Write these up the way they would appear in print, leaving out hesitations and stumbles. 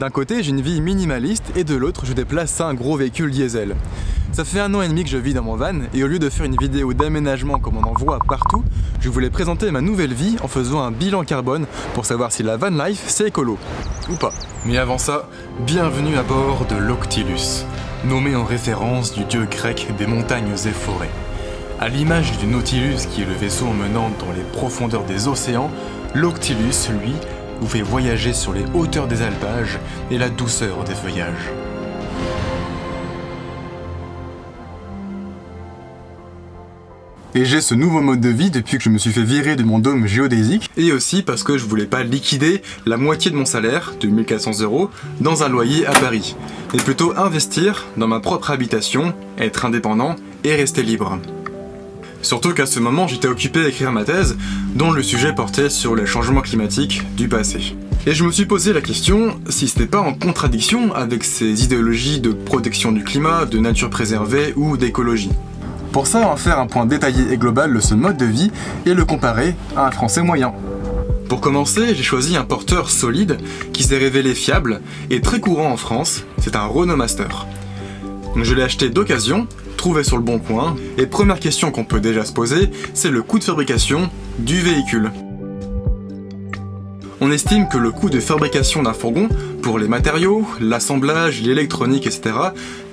D'un côté, j'ai une vie minimaliste et de l'autre, je déplace un gros véhicule diesel. Ça fait 1 an et demi que je vis dans mon van et au lieu de faire une vidéo d'aménagement comme on en voit partout, je voulais présenter ma nouvelle vie en faisant un bilan carbone pour savoir si la van life c'est écolo ou pas. Mais avant ça, bienvenue à bord de l'Octilus, nommé en référence du dieu grec des montagnes et forêts. À l'image du Nautilus qui est le vaisseau emmenant dans les profondeurs des océans, l'Octilus, lui, vous fait voyager sur les hauteurs des alpages et la douceur des feuillages. Et j'ai ce nouveau mode de vie depuis que je me suis fait virer de mon dôme géodésique, et aussi parce que je voulais pas liquider la moitié de mon salaire, de 1400 €, dans un loyer à Paris, mais plutôt investir dans ma propre habitation, être indépendant et rester libre. Surtout qu'à ce moment, j'étais occupé à écrire ma thèse, dont le sujet portait sur les changements climatiques du passé. Et je me suis posé la question si c'était pas en contradiction avec ces idéologies de protection du climat, de nature préservée ou d'écologie. Pour ça, on va faire un point détaillé et global de ce mode de vie et le comparer à un Français moyen. Pour commencer, j'ai choisi un porteur solide qui s'est révélé fiable et très courant en France, c'est un Renault Master. Je l'ai acheté d'occasion, trouvé sur le bon coin, et première question qu'on peut déjà se poser, c'est le coût de fabrication du véhicule. On estime que le coût de fabrication d'un fourgon, pour les matériaux, l'assemblage, l'électronique, etc.,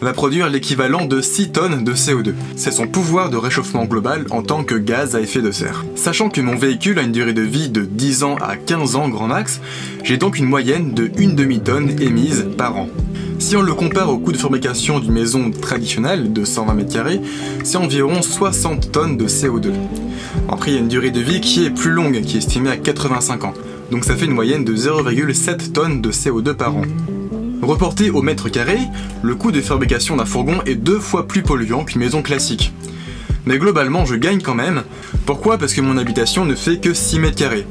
va produire l'équivalent de 6 tonnes de CO2. C'est son pouvoir de réchauffement global en tant que gaz à effet de serre. Sachant que mon véhicule a une durée de vie de 10 ans à 15 ans grand max, j'ai donc une moyenne de 1/2 tonne émise par an. Si on le compare au coût de fabrication d'une maison traditionnelle de 120 m², c'est environ 60 tonnes de CO2. Après, il y a une durée de vie qui est plus longue, qui est estimée à 85 ans. Donc ça fait une moyenne de 0,7 tonnes de CO2 par an. Reporté au mètre carré, le coût de fabrication d'un fourgon est 2 fois plus polluant qu'une maison classique. Mais globalement, je gagne quand même. Pourquoi ? Parce que mon habitation ne fait que 6 m²,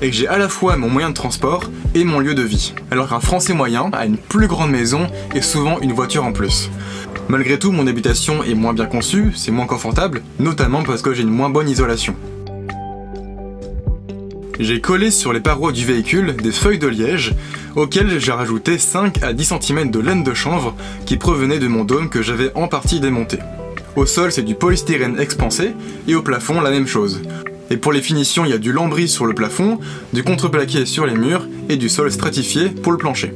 et que j'ai à la fois mon moyen de transport et mon lieu de vie. Alors qu'un Français moyen a une plus grande maison et souvent une voiture en plus. Malgré tout, mon habitation est moins bien conçue, c'est moins confortable, notamment parce que j'ai une moins bonne isolation. J'ai collé sur les parois du véhicule des feuilles de liège, auxquelles j'ai rajouté 5 à 10 cm de laine de chanvre qui provenait de mon dôme que j'avais en partie démonté. Au sol, c'est du polystyrène expansé, et au plafond, la même chose. Et pour les finitions, il y a du lambris sur le plafond, du contreplaqué sur les murs, et du sol stratifié pour le plancher.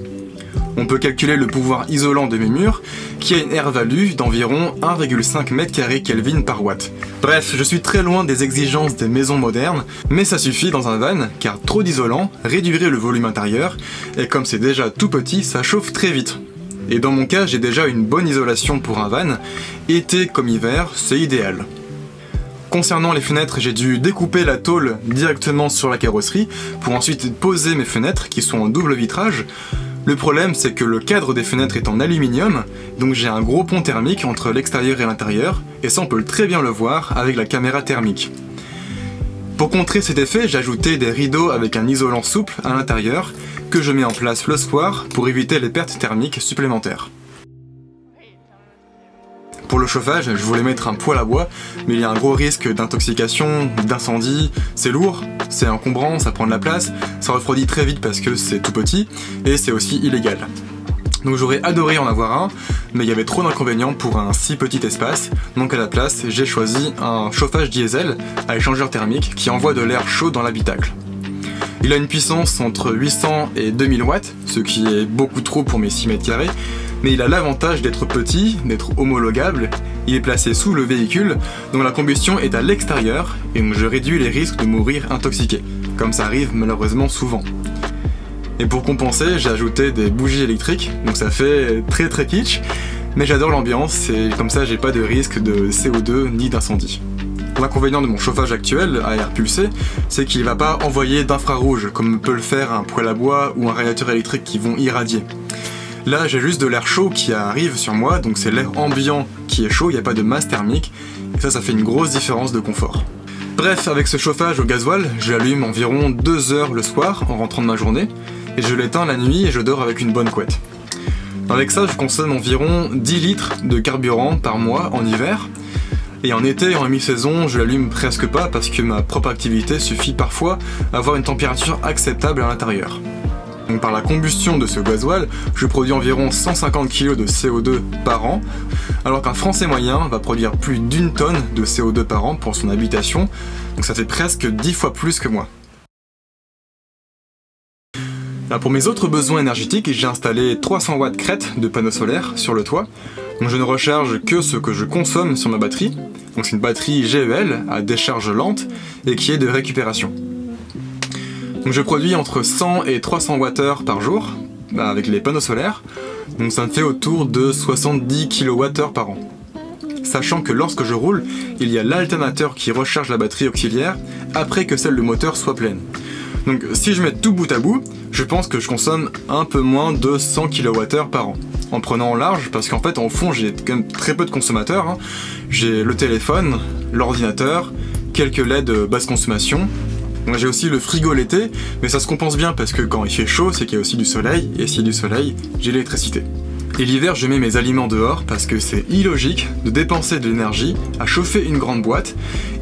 On peut calculer le pouvoir isolant de mes murs, qui a une R-value d'environ 1,5 m² Kelvin par watt. Bref, je suis très loin des exigences des maisons modernes, mais ça suffit dans un van, car trop d'isolant réduirait le volume intérieur, et comme c'est déjà tout petit, ça chauffe très vite. Et dans mon cas, j'ai déjà une bonne isolation pour un van, été comme hiver, c'est idéal. Concernant les fenêtres, j'ai dû découper la tôle directement sur la carrosserie, pour ensuite poser mes fenêtres, qui sont en double vitrage. Le problème, c'est que le cadre des fenêtres est en aluminium, donc j'ai un gros pont thermique entre l'extérieur et l'intérieur, et ça on peut très bien le voir avec la caméra thermique. Pour contrer cet effet, j'ai ajouté des rideaux avec un isolant souple à l'intérieur, que je mets en place le soir pour éviter les pertes thermiques supplémentaires. Pour le chauffage, je voulais mettre un poêle à bois, mais il y a un gros risque d'intoxication, d'incendie, c'est lourd, c'est encombrant, ça prend de la place, ça refroidit très vite parce que c'est tout petit, et c'est aussi illégal. Donc j'aurais adoré en avoir un, mais il y avait trop d'inconvénients pour un si petit espace, donc à la place, j'ai choisi un chauffage diesel à échangeur thermique qui envoie de l'air chaud dans l'habitacle. Il a une puissance entre 800 et 2000 watts, ce qui est beaucoup trop pour mes 6 m², mais il a l'avantage d'être petit, d'être homologable, il est placé sous le véhicule, donc la combustion est à l'extérieur, et donc je réduis les risques de mourir intoxiqué, comme ça arrive malheureusement souvent. Et pour compenser, j'ai ajouté des bougies électriques, donc ça fait très kitsch, mais j'adore l'ambiance, et comme ça j'ai pas de risque de CO2 ni d'incendie. L'inconvénient de mon chauffage actuel à air pulsé, c'est qu'il va pas envoyer d'infrarouge, comme peut le faire un poêle à bois ou un radiateur électrique qui vont irradier. Là, j'ai juste de l'air chaud qui arrive sur moi, donc c'est l'air ambiant qui est chaud, il n'y a pas de masse thermique, et ça fait une grosse différence de confort. Bref, avec ce chauffage au gasoil, je l'allume environ 2 heures le soir en rentrant de ma journée, et je l'éteins la nuit et je dors avec une bonne couette. Avec ça, je consomme environ 10 litres de carburant par mois en hiver, et en été et en mi-saison, je l'allume presque pas parce que ma propre activité suffit parfois à avoir une température acceptable à l'intérieur. Donc par la combustion de ce gasoil, je produis environ 150 kg de CO2 par an, alors qu'un Français moyen va produire plus d'1 tonne de CO2 par an pour son habitation, donc ça fait presque 10 fois plus que moi. Alors pour mes autres besoins énergétiques, j'ai installé 300 watts crête de panneaux solaires sur le toit, donc je ne recharge que ce que je consomme sur ma batterie, donc c'est une batterie GEL à décharge lente et qui est de récupération. Donc je produis entre 100 et 300 Wh par jour avec les panneaux solaires, donc ça me fait autour de 70 kWh par an. Sachant que lorsque je roule, il y a l'alternateur qui recharge la batterie auxiliaire après que celle du moteur soit pleine. Donc si je mets tout bout à bout, je pense que je consomme un peu moins de 100 kWh par an. En prenant large, parce qu'en fait, au fond, j'ai quand même très peu de consommateurs. Hein. J'ai le téléphone, l'ordinateur, quelques LED basse consommation. J'ai aussi le frigo l'été, mais ça se compense bien parce que quand il fait chaud, c'est qu'il y a aussi du soleil, et s'il y a du soleil, j'ai l'électricité. Et l'hiver, je mets mes aliments dehors parce que c'est illogique de dépenser de l'énergie à chauffer une grande boîte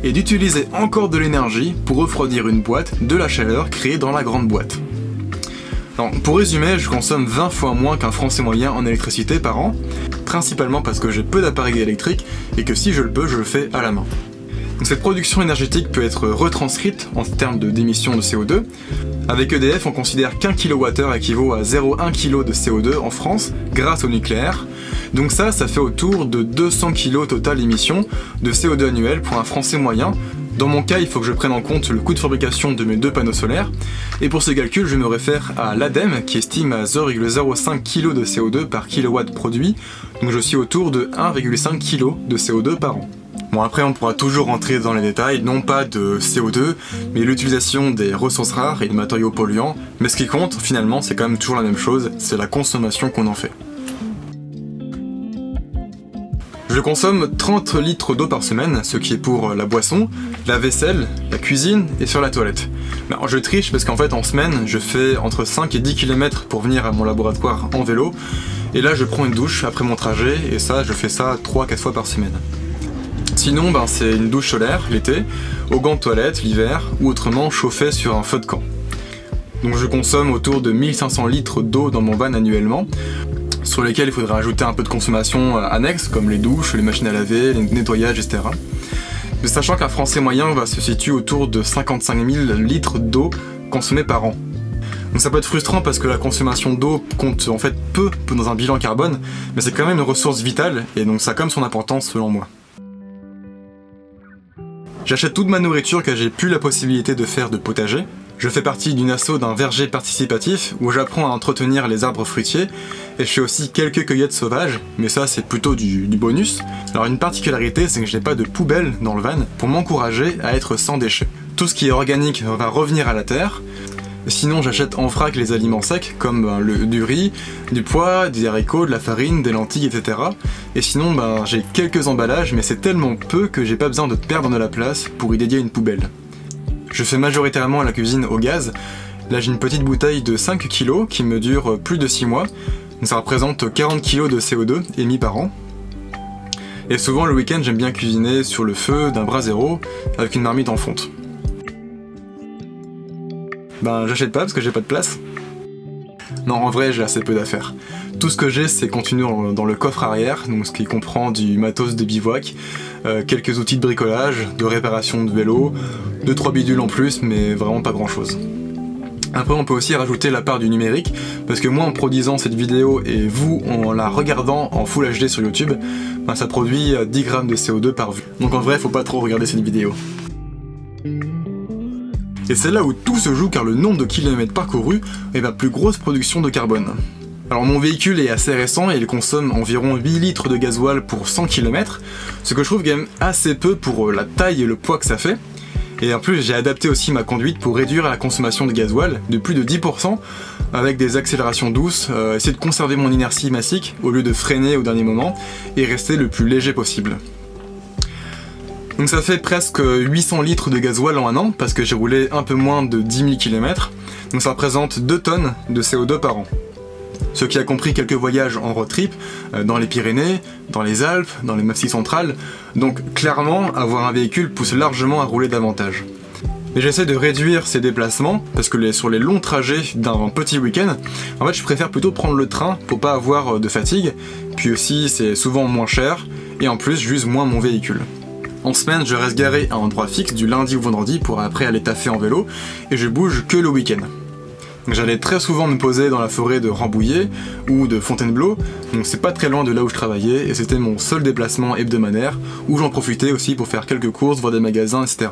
et d'utiliser encore de l'énergie pour refroidir une boîte de la chaleur créée dans la grande boîte. Alors, pour résumer, je consomme 20 fois moins qu'un Français moyen en électricité par an, principalement parce que j'ai peu d'appareils électriques et que si je le peux, je le fais à la main. Donc, cette production énergétique peut être retranscrite en termes d'émissions de CO2. Avec EDF, on considère qu'un kWh équivaut à 0,1 kg de CO2 en France grâce au nucléaire. Donc ça fait autour de 200 kg total d'émissions de CO2 annuel pour un Français moyen. Dans mon cas, il faut que je prenne en compte le coût de fabrication de mes 2 panneaux solaires. Et pour ce calcul, je me réfère à l'ADEME qui estime à 0,05 kg de CO2 par kilowatt produit. Donc je suis autour de 1,5 kg de CO2 par an. Bon, après on pourra toujours rentrer dans les détails, non pas de CO2, mais l'utilisation des ressources rares et de matériaux polluants, mais ce qui compte finalement c'est quand même toujours la même chose, c'est la consommation qu'on en fait. Je consomme 30 litres d'eau par semaine, ce qui est pour la boisson, la vaisselle, la cuisine et sur la toilette. Alors je triche parce qu'en fait en semaine je fais entre 5 et 10 km pour venir à mon laboratoire en vélo, et là je prends une douche après mon trajet, et ça je fais ça 3-4 fois par semaine. Sinon, c'est une douche solaire l'été, au gants de toilette l'hiver, ou autrement chauffée sur un feu de camp. Donc je consomme autour de 1500 litres d'eau dans mon van annuellement, sur lesquels il faudrait ajouter un peu de consommation annexe, comme les douches, les machines à laver, les nettoyages, etc. Mais sachant qu'un Français moyen se situe autour de 55 000 litres d'eau consommée par an. Donc ça peut être frustrant parce que la consommation d'eau compte en fait peu dans un bilan carbone, mais c'est quand même une ressource vitale, et donc ça a quand même son importance selon moi. J'achète toute ma nourriture que j'ai plus la possibilité de faire de potager. Je fais partie d'une asso d'un verger participatif où j'apprends à entretenir les arbres fruitiers, et je fais aussi quelques cueillettes sauvages, mais ça c'est plutôt du bonus. Alors une particularité, c'est que je n'ai pas de poubelle dans le van pour m'encourager à être sans déchets. Tout ce qui est organique va revenir à la terre. Sinon j'achète en vrac les aliments secs comme du riz, du pois, des haricots, de la farine, des lentilles, etc. Et sinon j'ai quelques emballages, mais c'est tellement peu que j'ai pas besoin de perdre de la place pour y dédier une poubelle. Je fais majoritairement la cuisine au gaz. Là j'ai une petite bouteille de 5 kg qui me dure plus de 6 mois. Donc ça représente 40 kg de CO2 émis par an. Et souvent le week-end j'aime bien cuisiner sur le feu d'un brasero avec une marmite en fonte. J'achète pas parce que j'ai pas de place. Non, en vrai j'ai assez peu d'affaires. Tout ce que j'ai c'est contenu dans le coffre arrière, donc ce qui comprend du matos de bivouac, quelques outils de bricolage, de réparation de vélo, 2-3 bidules en plus, mais vraiment pas grand chose. Après on peut aussi rajouter la part du numérique, parce que moi en produisant cette vidéo et vous en la regardant en Full HD sur YouTube, ça produit 10 grammes de CO2 par vue. Donc en vrai faut pas trop regarder cette vidéo. Et c'est là où tout se joue car le nombre de kilomètres parcourus est ma plus grosse production de carbone. Alors mon véhicule est assez récent et il consomme environ 8 litres de gasoil pour 100 km, ce que je trouve quand même assez peu pour la taille et le poids que ça fait. Et en plus j'ai adapté aussi ma conduite pour réduire la consommation de gasoil de plus de 10% avec des accélérations douces, essayer de conserver mon inertie massique au lieu de freiner au dernier moment et rester le plus léger possible. Donc ça fait presque 800 litres de gasoil en un an, parce que j'ai roulé un peu moins de 10 000 km, donc ça représente 2 tonnes de CO2 par an. Ce qui a compris quelques voyages en road trip, dans les Pyrénées, dans les Alpes, dans les Massifs centrales, donc clairement avoir un véhicule pousse largement à rouler davantage. Mais j'essaie de réduire ces déplacements, parce que sur les longs trajets d'un petit week-end, en fait je préfère plutôt prendre le train pour pas avoir de fatigue, puis aussi c'est souvent moins cher, et en plus j'use moins mon véhicule. En semaine, je reste garé à un endroit fixe du lundi au vendredi pour après aller taffer en vélo, et je bouge que le week-end. J'allais très souvent me poser dans la forêt de Rambouillet ou de Fontainebleau, donc c'est pas très loin de là où je travaillais, et c'était mon seul déplacement hebdomadaire, où j'en profitais aussi pour faire quelques courses, voir des magasins, etc.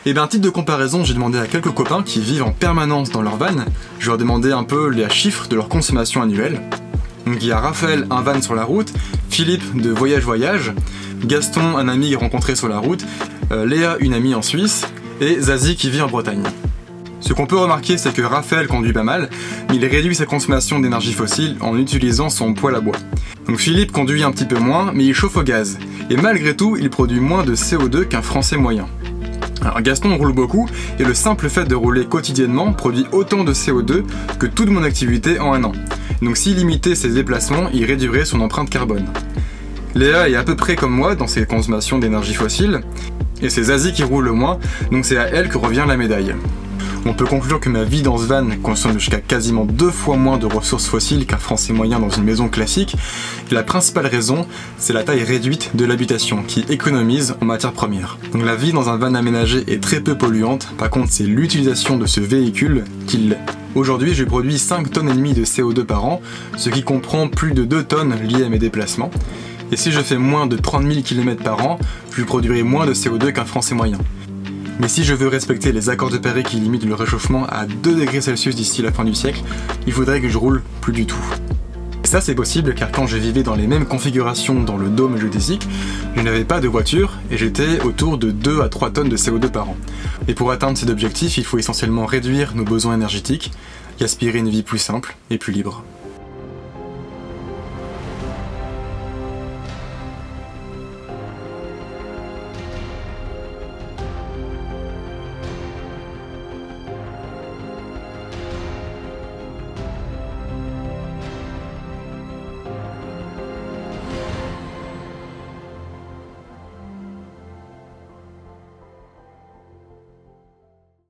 Et bien, à titre de comparaison, j'ai demandé à quelques copains qui vivent en permanence dans leur van, je leur ai demandé un peu les chiffres de leur consommation annuelle. Donc il y a Raphaël, un van sur la route, Philippe de Voyage, Gaston, un ami rencontré sur la route, Léa, une amie en Suisse, et Zazie qui vit en Bretagne. Ce qu'on peut remarquer, c'est que Raphaël conduit pas mal, mais il réduit sa consommation d'énergie fossile en utilisant son poêle à bois. Donc Philippe conduit un petit peu moins, mais il chauffe au gaz, et malgré tout, il produit moins de CO2 qu'un Français moyen. Alors Gaston roule beaucoup, et le simple fait de rouler quotidiennement produit autant de CO2 que toute mon activité en un an. Donc s'il limitait ses déplacements, il réduirait son empreinte carbone. Léa est à peu près comme moi dans ses consommations d'énergie fossile, et c'est Zazie qui roule le moins, donc c'est à elle que revient la médaille. On peut conclure que ma vie dans ce van consomme jusqu'à quasiment 2 fois moins de ressources fossiles qu'un Français moyen dans une maison classique. Et la principale raison, c'est la taille réduite de l'habitation qui économise en matières premières. Donc la vie dans un van aménagé est très peu polluante, par contre c'est l'utilisation de ce véhicule qui l'est. Aujourd'hui, je produis 5,5 tonnes de CO2 par an, ce qui comprend plus de 2 tonnes liées à mes déplacements. Et si je fais moins de 30 000 km par an, je produirai moins de CO2 qu'un Français moyen. Mais si je veux respecter les accords de Paris qui limitent le réchauffement à 2 degrés Celsius d'ici la fin du siècle, il faudrait que je roule plus du tout. Et ça c'est possible car quand je vivais dans les mêmes configurations dans le dôme géodésique, je n'avais pas de voiture et j'étais autour de 2 à 3 tonnes de CO2 par an. Et pour atteindre cet objectif, il faut essentiellement réduire nos besoins énergétiques et aspirer une vie plus simple et plus libre.